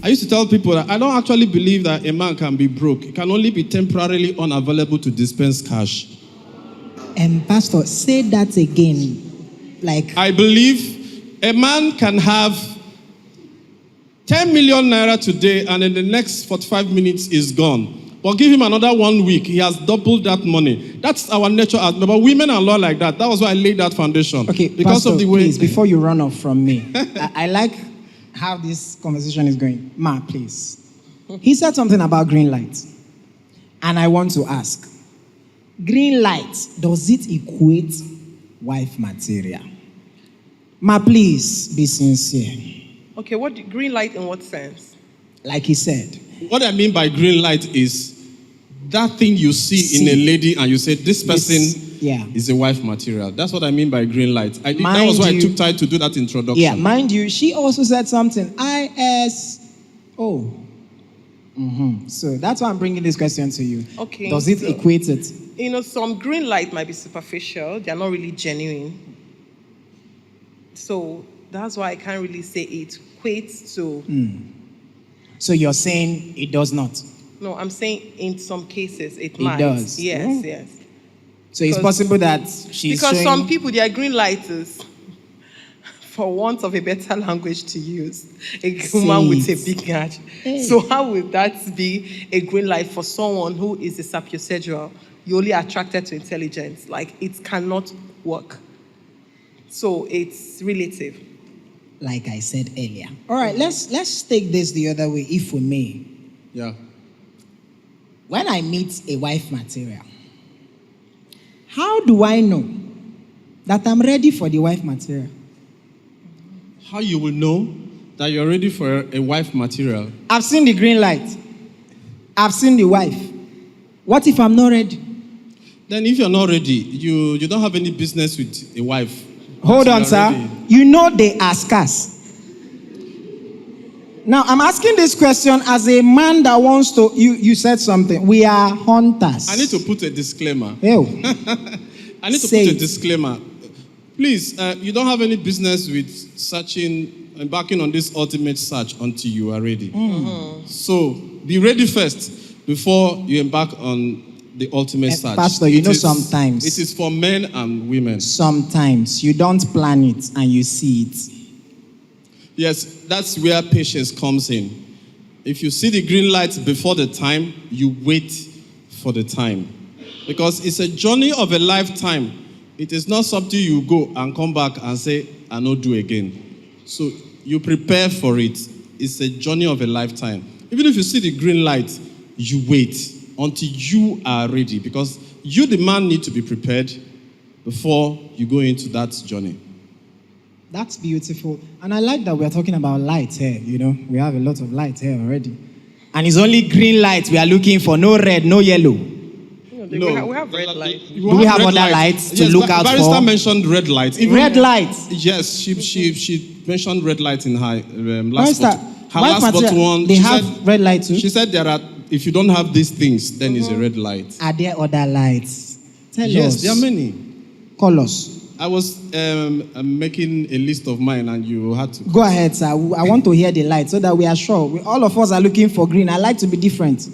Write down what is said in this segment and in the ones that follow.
I used to tell people that I don't actually believe that a man can be broke. He can only be temporarily unavailable to dispense cash. And Pastor, say that again. Like, I believe a man can have 10 million naira today and in the next 45 minutes is gone. But give him another 1 week, he has doubled that money. That's our nature. But women are not like that. That was why I laid that foundation. Okay, because Pastor, of the way. please, before you run off from me, I like how this conversation is going. Ma, please. He said something about green light. And I want to ask, green light, does it equate wife material? Ma, please be sincere. Okay, green light in what sense? Like he said. What I mean by green light is that thing you see in a lady and you say, this person is a wife material. That's what I mean by green light. That was why I took time to do that introduction. Yeah, mind you, she also said something. ISO. So that's why I'm bringing this question to you. Okay. Does it equate it? Some green light might be superficial. They're not really genuine. So that's why I can't really say it equates to... So you're saying it does not? No, I'm saying in some cases it might. It does? Yes. So it's possible that she's Because showing... some people, they are green lighters, for want of a better language to use, a woman with a big heart. So how would that be a green light for someone who is a sapiosexual? You're only attracted to intelligence. Like, it cannot work. So it's relative. Like I said earlier. All right, let's take this the other way, if we may. Yeah. When I meet a wife material, how do I know that I'm ready for the wife material? How you will know that you're ready for a wife material? I've seen the green light. I've seen the wife. What if I'm not ready? Then if you're not ready, you don't have any business with a wife. Hold on, sir. Ready. You know they are scarce. Now, I'm asking this question as a man that wants to... You said something. We are hunters. I need to put a disclaimer. Ew. I need to put a disclaimer. Please, you don't have any business with embarking on this ultimate search until you are ready. So, be ready first before you embark on the ultimate search. Pastor, sometimes... It is for men and women. Sometimes you don't plan it and you see it. Yes, that's where patience comes in. If you see the green light before the time, you wait for the time. Because it's a journey of a lifetime. It is not something you go and come back and say, I not do again. So you prepare for it. It's a journey of a lifetime. Even if you see the green light, you wait until you are ready, because you, the man, need to be prepared before you go into that journey. That's beautiful. And I like that we're talking about light here, We have a lot of light here already. And it's only green light we are looking for, no red, no yellow. No, we have red light. Do we have other lights to look out for? Barrister mentioned red light. Red light? Yes, she mentioned red light in her last photo. Her last photo one. They have red light too? She said if you don't have these things, then it's a red light. Are there other lights? Tell us. Yes, there are many. Call us. I was making a list of mine and you had to... Go ahead, sir. I want to hear the light so that we are sure. All of us are looking for green. I like to be different.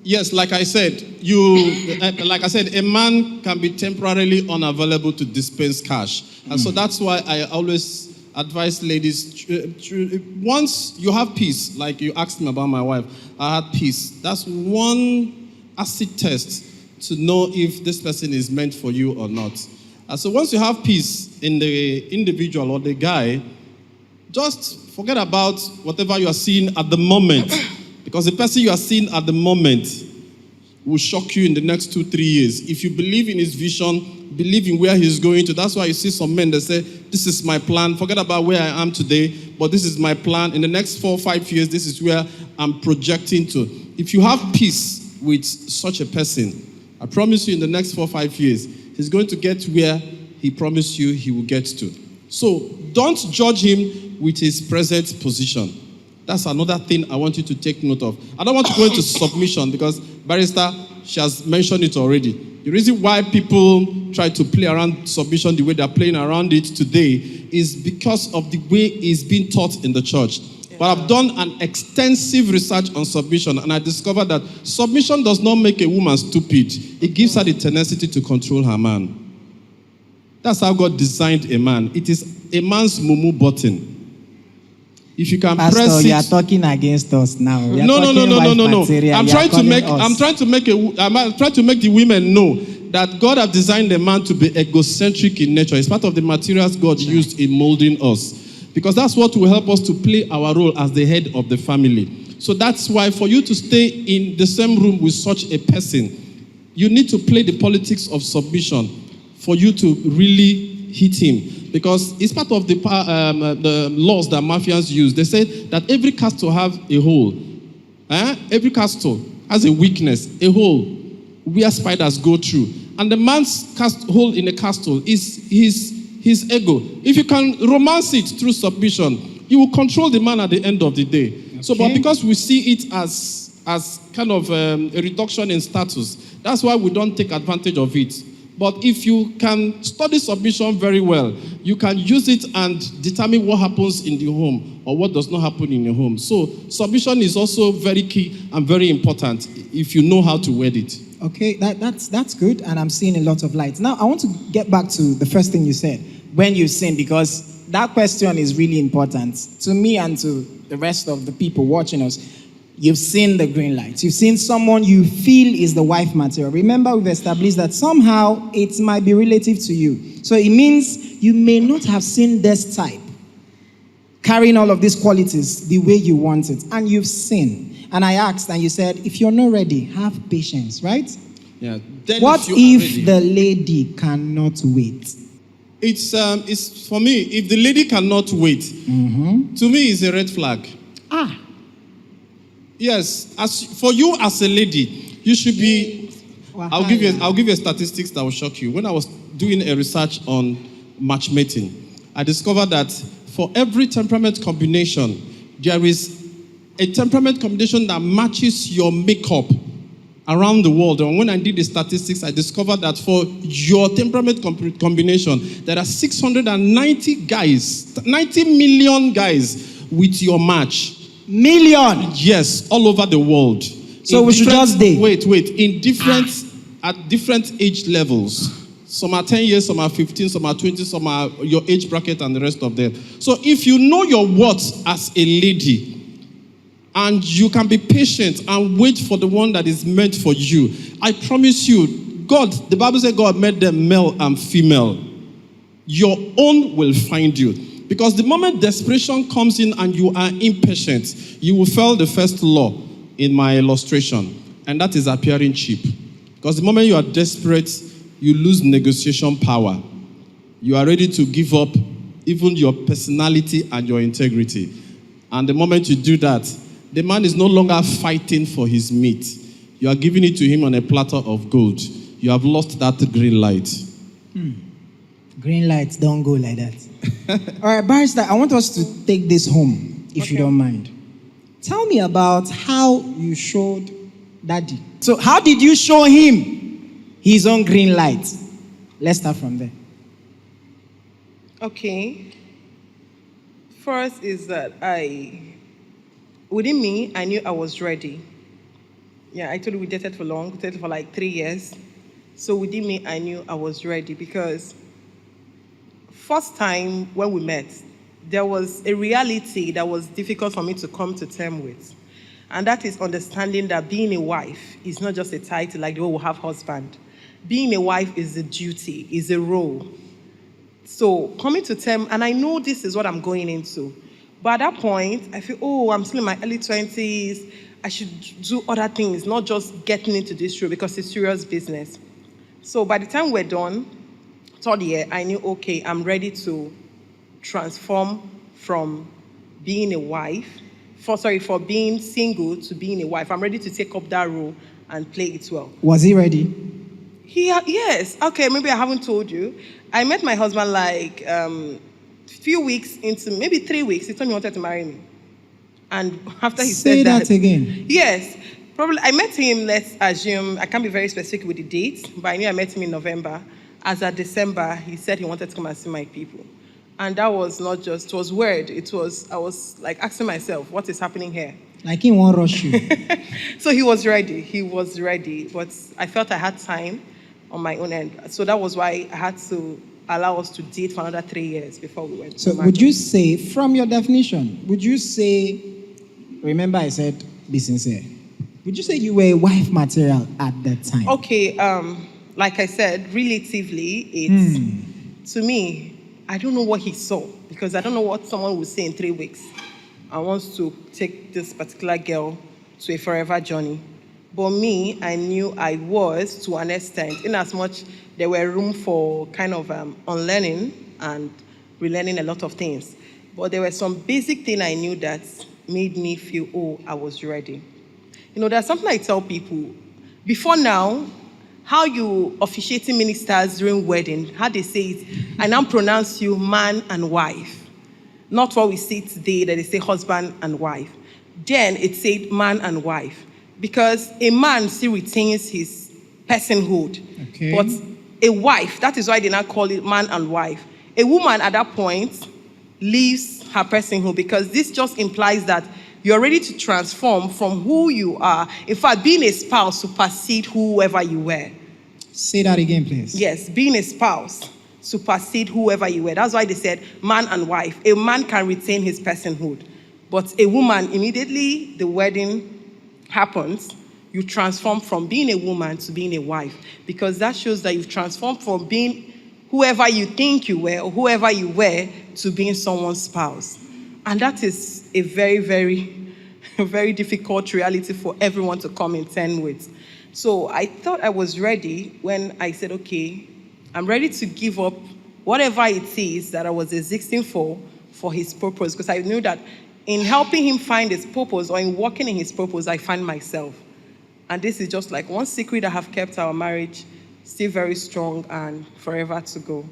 Yes, like I said, a man can be temporarily unavailable to dispense cash. And so that's why I always advise ladies, once you have peace, like you asked me about my wife, I had peace. That's one acid test to know if this person is meant for you or not. And so once you have peace in the individual or the guy, just forget about whatever you are seeing at the moment. Because the person you are seeing at the moment will shock you in the next 2-3 years. If you believe in his vision, believe in where he's going to. That's why you see some men that say, this is my plan. Forget about where I am today, but this is my plan. In the next 4 or 5 years, this is where I'm projecting to. If you have peace with such a person, I promise you in the next 4 or 5 years, he's going to get where he promised you he will get to. So don't judge him with his present position. That's another thing I want you to take note of. I don't want to go into submission because Barrister, she has mentioned it already. The reason why people try to play around submission the way they're playing around it today is because of the way it's being taught in the church. But I've done an extensive research on submission, and I discovered that submission does not make a woman stupid. It gives her the tenacity to control her man. That's how God designed a man. It is a man's mumu button. If you can Pastor, press it. you are talking against us now. We are No. talking wife material. I'm You trying are calling us. I'm trying to make the women know that God has designed a man to be egocentric in nature. It's part of the materials God used in molding us. Because that's what will help us to play our role as the head of the family. So that's why for you to stay in the same room with such a person, you need to play the politics of submission for you to really hit him. Because it's part of the laws that mafians use. They say that every castle have a hole. Every castle has a weakness, a hole where spiders go through. And the man's hole in the castle is his ego. If you can romance it through submission, you will control the man at the end of the day. Okay. So, but because we see it as kind of a reduction in status, that's why we don't take advantage of it. But if you can study submission very well, you can use it and determine what happens in the home or what does not happen in the home. So submission is also very key and very important if you know how to word it. Okay, that's good, and I'm seeing a lot of light. Now, I want to get back to the first thing you said, when you sin, because that question is really important to me and to the rest of the people watching us. You've seen the green light. You've seen someone you feel is the wife material. Remember, we've established that somehow it might be relative to you. So it means you may not have seen this type, carrying all of these qualities the way you want it. And you've seen. And I asked, and you said, if you're not ready, have patience, right? Yeah. Then What if if the lady cannot wait? It's for me, if the lady cannot wait, to me it's a red flag. Yes, for you as a lady, you should be. I'll give you a statistics that will shock you. When I was doing a research on matchmaking, I discovered that for every temperament combination, there is a temperament combination that matches your makeup around the world. And when I did the statistics, I discovered that for your temperament combination, there are 690 guys, 90 million guys with your match. Million? Yes, all over the world. So we should just date. Wait. At different age levels. Some are 10 years, some are 15, some are 20, some are your age bracket and the rest of them. So if you know your worth as a lady, and you can be patient and wait for the one that is meant for you, I promise you, God, the Bible says God made them male and female. Your own will find you. Because the moment desperation comes in and you are impatient, you will fail the first law in my illustration, and that is appearing cheap. Because the moment you are desperate, you lose negotiation power. You are ready to give up even your personality and your integrity. And the moment you do that, the man is no longer fighting for his meat. You are giving it to him on a platter of gold. You have lost that green light. Green lights don't go like that. All right, Barrister, I want us to take this home, if you don't mind. Tell me about how you showed Daddy. So how did you show him his own green light? Let's start from there. Okay. First is that within me, I knew I was ready. Yeah, I told you we dated for long. We dated for like 3 years. So within me, I knew I was ready because first time when we met, there was a reality that was difficult for me to come to terms with. And that is understanding that being a wife is not just a title like the way we have husband. Being a wife is a duty, is a role. So coming to terms, and I know this is what I'm going into. But at that point, I feel, I'm still in my early 20s. I should do other things, not just getting into this role because it's serious business. So by the time we're done, third year, I knew, okay, I'm ready to transform from being a wife, for being single to being a wife. I'm ready to take up that role and play it well. Was he ready? Yes. Okay, maybe I haven't told you. I met my husband like few weeks into, maybe 3 weeks. He told me he wanted to marry me. And after he said that again. Yes. Probably, I met him, let's assume, I can't be very specific with the date, but I knew I met him in November. As of December, he said he wanted to come and see my people. And that was not just, it was weird. I was like asking myself, what is happening here? Like he won't rush you. So he was ready. But I felt I had time on my own end. So that was why I had to allow us to date for another 3 years before we went So to marry. would you say, from your definition, would you say, remember I said, be sincere. Would you say you were a wife material at that time? Okay, like I said, relatively, it's, to me, I don't know what he saw, because I don't know what someone would say in 3 weeks. I want to take this particular girl to a forever journey. But me, I knew I was, to an extent, in as much there were room for kind of unlearning and relearning a lot of things. But there were some basic things I knew that made me feel, oh, I was ready. You know, there's something I tell people. Before now, how you officiating ministers during wedding, how they say it, I now pronounce you man and wife. Not what we say today that they say husband and wife. Then it said man and wife. Because a man still retains his personhood. Okay. But a wife, that is why they now call it man and wife. A woman at that point leaves her personhood, because this just implies that you're ready to transform from who you are. In fact, being a spouse supersede whoever you were. Say that again, please. Yes, being a spouse supersede whoever you were. That's why they said man and wife. A man can retain his personhood. But a woman, immediately the wedding happens, you transform from being a woman to being a wife. Because that shows that you've transformed from being whoever you think you were or whoever you were to being someone's spouse. And that is a very, very, very difficult reality for everyone to come in terms with. So I thought I was ready when I said, okay, I'm ready to give up whatever it is that I was existing for his purpose. Because I knew that in helping him find his purpose or in walking in his purpose, I find myself. And this is just like one secret I have kept our marriage still very strong and forever to go.